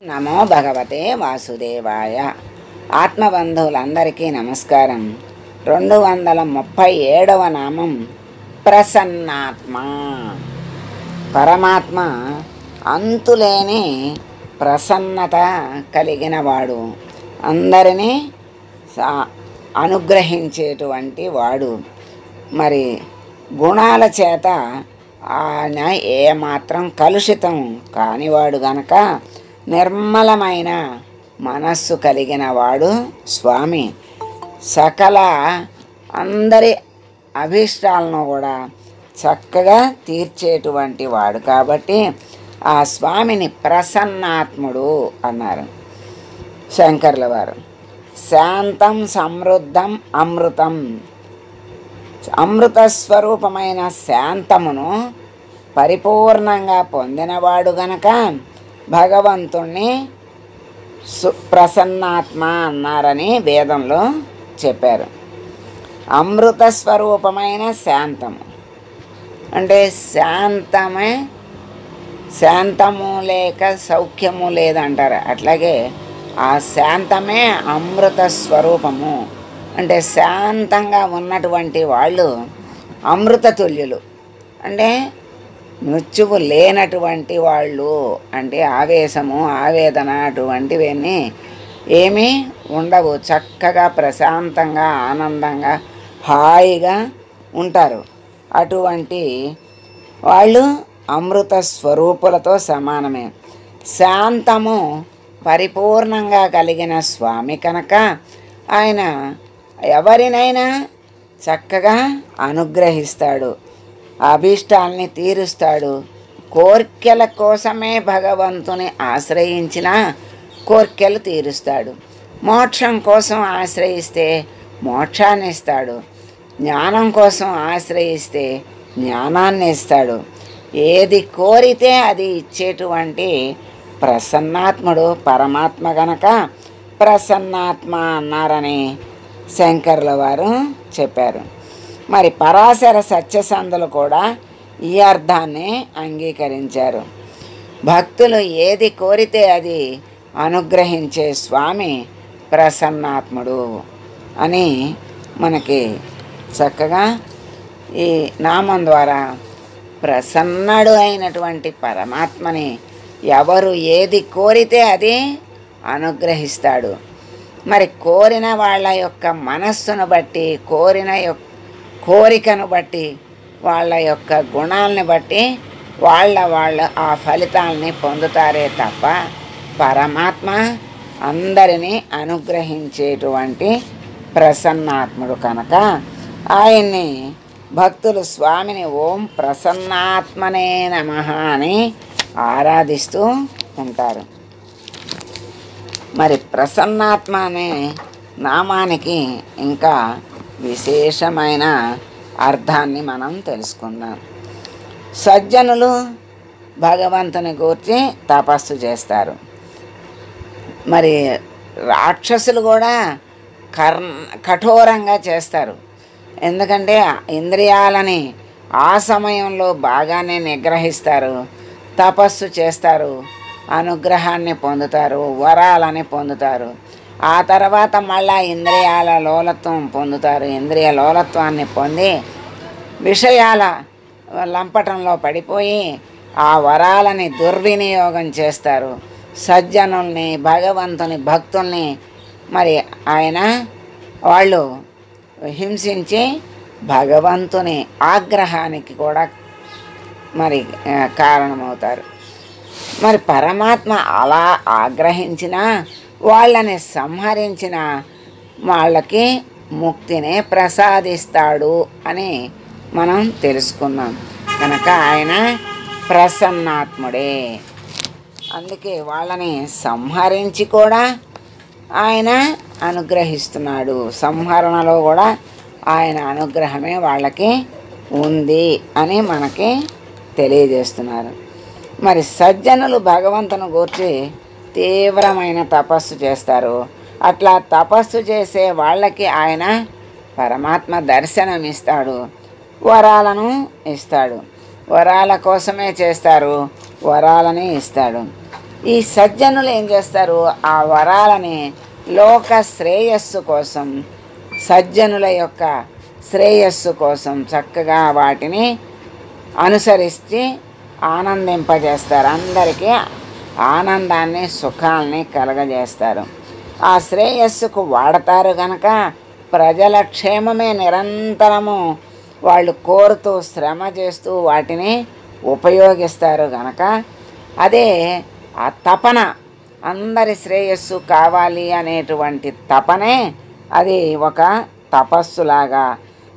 నమో భగవతే వాసుదేవాయ. ఆత్మబంధువులందరికీ నమస్కారం. 237వ నామం ప్రసన్నాత్మ. పరమాత్మ అంతులేని ప్రసన్నత కలిగినవాడు, అందరినీ అనుగ్రహించేటువంటి వాడు. మరి గుణాల చేత ఆయన ఏమాత్రం కలుషితం కానివాడు గనక నిర్మలమైన మనస్సు కలిగిన వాడు స్వామి. సకల అందరి అభీష్టాలను కూడా చక్కగా తీర్చేటువంటి వాడు కాబట్టి ఆ స్వామిని ప్రసన్నాత్ముడు అన్నారు శంకర్ల వారు. శాంతం సమృద్ధం అమృతం. అమృత స్వరూపమైన శాంతమును పరిపూర్ణంగా పొందినవాడు గనక భగవంతుణ్ణి ప్రసన్నాత్మ అన్నారని వేదంలో చెప్పారు. అమృత స్వరూపమైన శాంతము అంటే శాంతము లేక సౌఖ్యము లేదంటారు. అట్లాగే ఆ శాంతమే అమృత స్వరూపము. అంటే శాంతంగా ఉన్నటువంటి వాళ్ళు అమృతతుల్యులు. అంటే మృత్యువు లేనటువంటి వాళ్ళు, అంటే ఆవేశము ఆవేదన అటువంటివన్నీ ఏమీ ఉండవు. చక్కగా ప్రశాంతంగా ఆనందంగా హాయిగా ఉంటారు. అటువంటి వాళ్ళు అమృత స్వరూపులతో సమానమే. శాంతము పరిపూర్ణంగా కలిగిన స్వామి కనుక ఆయన ఎవరినైనా చక్కగా అనుగ్రహిస్తాడు, అభీష్టాల్ని తీరుస్తాడు. కోర్కెల కోసమే భగవంతుని ఆశ్రయించిన కోర్కెలు తీరుస్తాడు. మోక్షం కోసం ఆశ్రయిస్తే మోక్షాన్ని ఇస్తాడు. జ్ఞానం కోసం ఆశ్రయిస్తే జ్ఞానాన్ని ఇస్తాడు. ఏది కోరితే అది ఇచ్చేటువంటి ప్రసన్నాత్ముడు పరమాత్మ గనక ప్రసన్నాత్మ అన్నారని శంకర్ల వారు చెప్పారు. మరి పరాశర సత్యసంధులు కూడా ఈ అర్థాన్ని అంగీకరించారు. భక్తులు ఏది కోరితే అది అనుగ్రహించే స్వామి ప్రసన్నాత్ముడు అని మనకి చక్కగా ఈ నామం ద్వారా ప్రసన్నుడు అయినటువంటి పరమాత్మని ఎవరు ఏది కోరితే అది అనుగ్రహిస్తాడు. మరి కోరిన వాళ్ళ యొక్క మనస్సును బట్టి, కోరికను బట్టి, వాళ్ళ యొక్క గుణాలని బట్టి వాళ్ళు ఆ ఫలితాలని పొందుతారే తప్ప పరమాత్మ అందరినీ అనుగ్రహించేటువంటి ప్రసన్నాత్ముడు కనుక ఆయన్ని భక్తులు స్వామిని ఓం ప్రసన్నాత్మనే నమః అని ఆరాధిస్తూ ఉంటారు. మరి ప్రసన్నాత్మ అనే నామానికి ఇంకా విశేషమైన అర్థాన్ని మనం తెలుసుకుందాం. సజ్జనులు భగవంతుని గూర్చి తపస్సు చేస్తారు. మరి రాక్షసులు కూడా కఠోరంగా చేస్తారు. ఎందుకంటే ఇంద్రియాలని ఆ సమయంలో బాగానే నిగ్రహిస్తారు, తపస్సు చేస్తారు, అనుగ్రహాన్ని పొందుతారు, వరాలని పొందుతారు. ఆ తర్వాత మళ్ళా ఇంద్రియాల లోలత్వం పొందుతారు. ఇంద్రియ లోలత్వాన్ని పొంది విషయాల లంపటంలో పడిపోయి ఆ వరాలని దుర్వినియోగం చేస్తారు. సజ్జనుల్ని, భగవంతుని భక్తుల్ని మరి వాళ్ళు హింసించి భగవంతుని ఆగ్రహానికి కూడా మరి కారణమవుతారు. మరి పరమాత్మ అలా ఆగ్రహించిన వాళ్ళని సంహరించిన వాళ్ళకి ముక్తిని ప్రసాదిస్తాడు అని మనం తెలుసుకున్నాం. కనుక ఆయన ప్రసన్నాత్ముడే. అందుకే వాళ్ళని సంహరించి కూడా ఆయన అనుగ్రహిస్తున్నాడు. సంహరణలో కూడా ఆయన అనుగ్రహమే వాళ్ళకి ఉంది అని మనకి తెలియజేస్తున్నారు. మరి సజ్జనులు భగవంతుని గూర్చి తీవ్రమైన తపస్సు చేస్తారు. అట్లా తపస్సు చేసే వాళ్ళకి ఆయన పరమాత్మ దర్శనం ఇస్తాడు, వరాలను ఇస్తాడు. వరాల కోసమే చేస్తారు, వరాలని ఇస్తాడు. ఈ సజ్జనులు ఏం చేస్తారు, ఆ వరాలని లోక శ్రేయస్సు కోసం, సజ్జనుల యొక్క శ్రేయస్సు కోసం చక్కగా వాటిని అనుసరించి ఆనందింపజేస్తారు. అందరికీ ఆనందాన్ని సుఖాల్ని కలగజేస్తారు. ఆ శ్రేయస్సుకు వాడతారు కనుక ప్రజల క్షేమమే నిరంతరము వాళ్ళు కోరుతూ శ్రమ చేస్తూ వాటిని ఉపయోగిస్తారు కనుక అదే ఆ తపన, అందరి శ్రేయస్సు కావాలి అనేటువంటి తపనే అది ఒక తపస్సులాగా.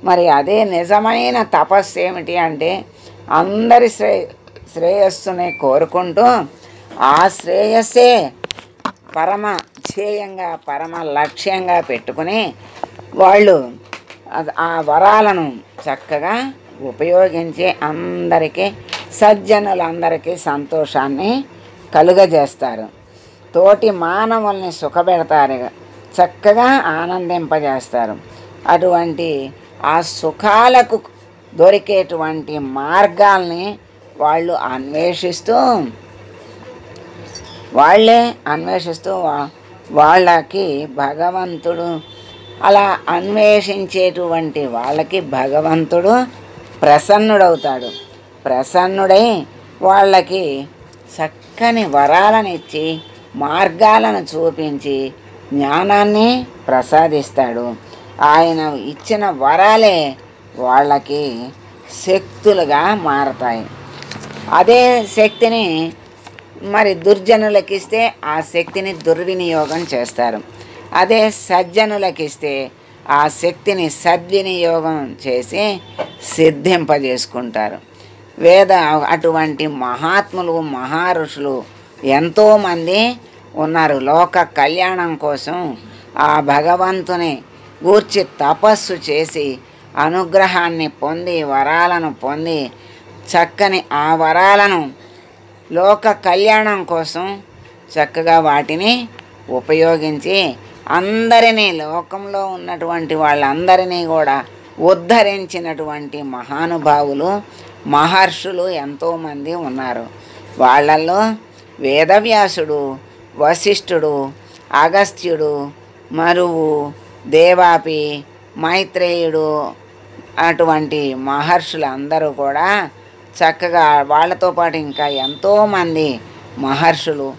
మరి అదే నిజమైన తపస్సు ఏమిటి అంటే అందరి శ్రేయస్సుని కోరుకుంటూ ఆ శ్రేయస్సే పరమ ధ్యేయంగా పరమ లక్ష్యంగా పెట్టుకుని వాళ్ళు ఆ వరాలను చక్కగా ఉపయోగించి అందరికీ సజ్జనులందరికీ సంతోషాన్ని కలుగజేస్తారు. తోటి మానవుల్ని సుఖపెడతారు, చక్కగా ఆనందింపజేస్తారు. అటువంటి ఆ సుఖాలకు దొరికేటువంటి మార్గాల్ని వాళ్ళు అన్వేషిస్తూ వాళ్ళకి భగవంతుడు అలా అన్వేషించేటువంటి వాళ్ళకి భగవంతుడు ప్రసన్నుడవుతాడు. ప్రసన్నుడై వాళ్ళకి చక్కని వరాలను ఇచ్చి మార్గాలను చూపించి జ్ఞానాన్ని ప్రసాదిస్తాడు. ఆయన ఇచ్చిన వరాలే వాళ్ళకి శక్తులుగా మారతాయి. అదే శక్తిని మరి దుర్జనులకిస్తే ఆ శక్తిని దుర్వినియోగం చేస్తారు. అదే సజ్జనులకిస్తే ఆ శక్తిని సద్వినియోగం చేసి సిద్ధింపజేసుకుంటారు. అటువంటి మహాత్ములు మహారుషులు ఎంతోమంది ఉన్నారు. లోక కళ్యాణం కోసం ఆ భగవంతుని గూర్చి తపస్సు చేసి అనుగ్రహాన్ని పొంది వరాలను పొంది చక్కని ఆ వరాలను లోక కళ్యాణం కోసం చక్కగా వాటిని ఉపయోగించి అందరినీ, లోకంలో ఉన్నటువంటి వాళ్ళందరినీ కూడా ఉద్ధరించినటువంటి మహానుభావులు మహర్షులు ఎంతోమంది ఉన్నారు. వాళ్ళల్లో వేదవ్యాసుడు, వశిష్ఠుడు, అగస్త్యుడు, మరువు, దేవాపి, మైత్రేయుడు అటువంటి మహర్షులందరూ కూడా చక్కగా వాళ్ళతో పాటు ఇంకా ఎంతోమంది మహర్షులు.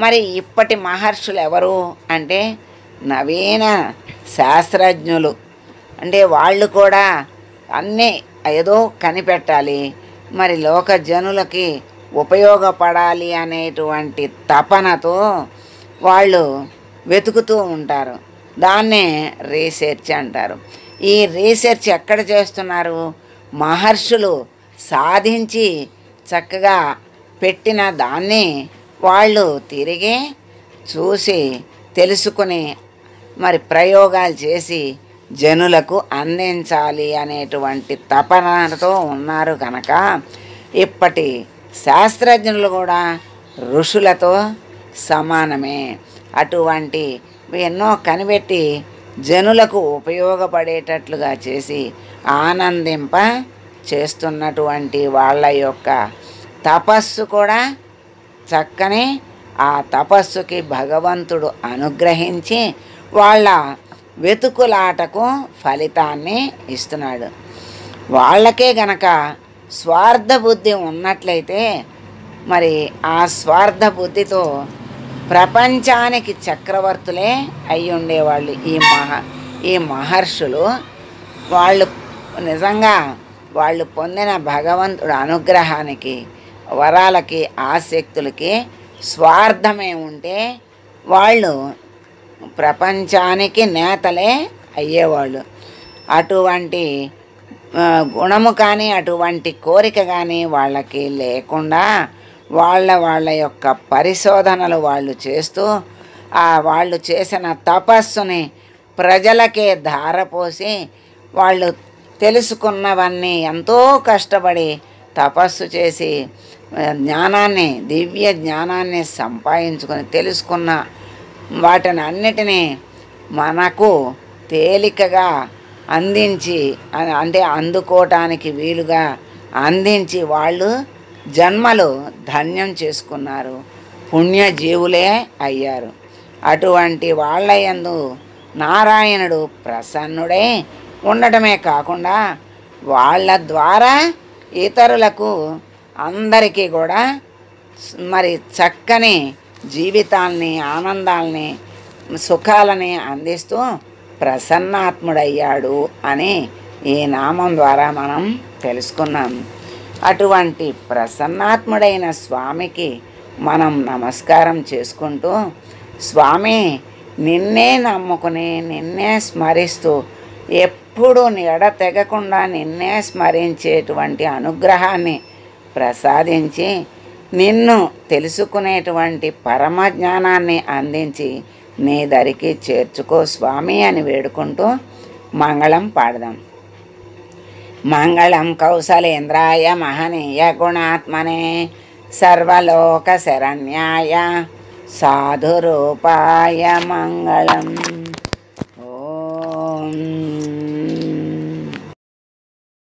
మరి ఇప్పటి మహర్షులు ఎవరు అంటే నవీన శాస్త్రజ్ఞులు. అంటే వాళ్ళు కూడా అన్నీ ఏదో కనిపెట్టాలి, మరి లోక జనులకి ఉపయోగపడాలి అనేటువంటి తపనతో వాళ్ళు వెతుకుతూ ఉంటారు. దాన్నే రీసెర్చ్ అంటారు. ఈ రీసెర్చ్ ఎక్కడ చేస్తున్నారు? మహర్షులు సాధించి చక్కగా పెట్టిన దాన్ని వాళ్ళు తిరిగి చూసి తెలుసుకుని మరి ప్రయోగాలు చేసి జనులకు అందించాలి అనేటువంటి తపనతో ఉన్నారు కనుక ఇప్పటి శాస్త్రజ్ఞులు కూడా ఋషులతో సమానమే. అటువంటి ఎన్నో కనిపెట్టి జనులకు ఉపయోగపడేటట్లుగా చేసి ఆనందింప చేస్తున్నటువంటి వాళ్ళ యొక్క తపస్సు కూడా చక్కని ఆ తపస్సుకి భగవంతుడు అనుగ్రహించి వాళ్ళ వెతుకులాటకు ఫలితాన్ని ఇస్తున్నాడు. వాళ్ళకే గనక స్వార్థ బుద్ధి ఉన్నట్లయితే మరి ఆ స్వార్థ బుద్ధితో ప్రపంచానికి చక్రవర్తులే అయి ఉండేవాళ్ళు ఈ మహర్షులు. వాళ్ళు నిజంగా వాళ్ళు పొందిన భగవంతుడు అనుగ్రహానికి, వరాలకి, ఆసక్తులకి స్వార్థమే ఉంటే వాళ్ళు ప్రపంచానికి నేతలే అయ్యేవాళ్ళు. అటువంటి గుణము కానీ అటువంటి కోరిక కానీ వాళ్ళకి లేకుండా వాళ్ళ యొక్క పరిశోధనలు వాళ్ళు చేస్తూ వాళ్ళు చేసిన తపస్సుని ప్రజలకే ధారపోసి వాళ్ళు తెలుసుకున్నవన్నీ ఎంతో కష్టపడి తపస్సు చేసి జ్ఞానాన్ని, దివ్య జ్ఞానాన్ని సంపాదించుకొని తెలుసుకున్న వాటిని అన్నిటినీ మనకు తేలికగా అందించి, అంటే అందుకోవటానికి వీలుగా అందించి వాళ్ళు జన్మలు ధన్యం చేసుకున్నారు. పుణ్యజీవులే అయ్యారు. అటువంటి వాళ్ళ యందు నారాయణుడు ప్రసన్నుడై ఉండటమే కాకుండా వాళ్ళ ద్వారా ఇతరులకు అందరికీ కూడా మరి చక్కని జీవితాల్ని, ఆనందాల్ని, సుఖాలని అందిస్తూ ప్రసన్నాత్ముడయ్యాడు అని ఈ నామం ద్వారా మనం తెలుసుకున్నాం. అటువంటి ప్రసన్నాత్ముడైన స్వామికి మనం నమస్కారం చేసుకుంటూ, స్వామి నిన్నే నమ్ముకుని నిన్నే స్మరిస్తూ ఎప్పుడు ఎడతెగకుండా నిన్నే స్మరించేటువంటి అనుగ్రహాన్ని ప్రసాదించి నిన్ను తెలుసుకునేటువంటి పరమజ్ఞానాన్ని అందించి నీ దరికి చేర్చుకో స్వామి అని వేడుకుంటూ మంగళం పాడదాం. మంగళం కౌసలేంద్రాయ మహనీయ గుణాత్మనే సర్వలోక శరణ్యాయ సాధురూపాయ మంగళం.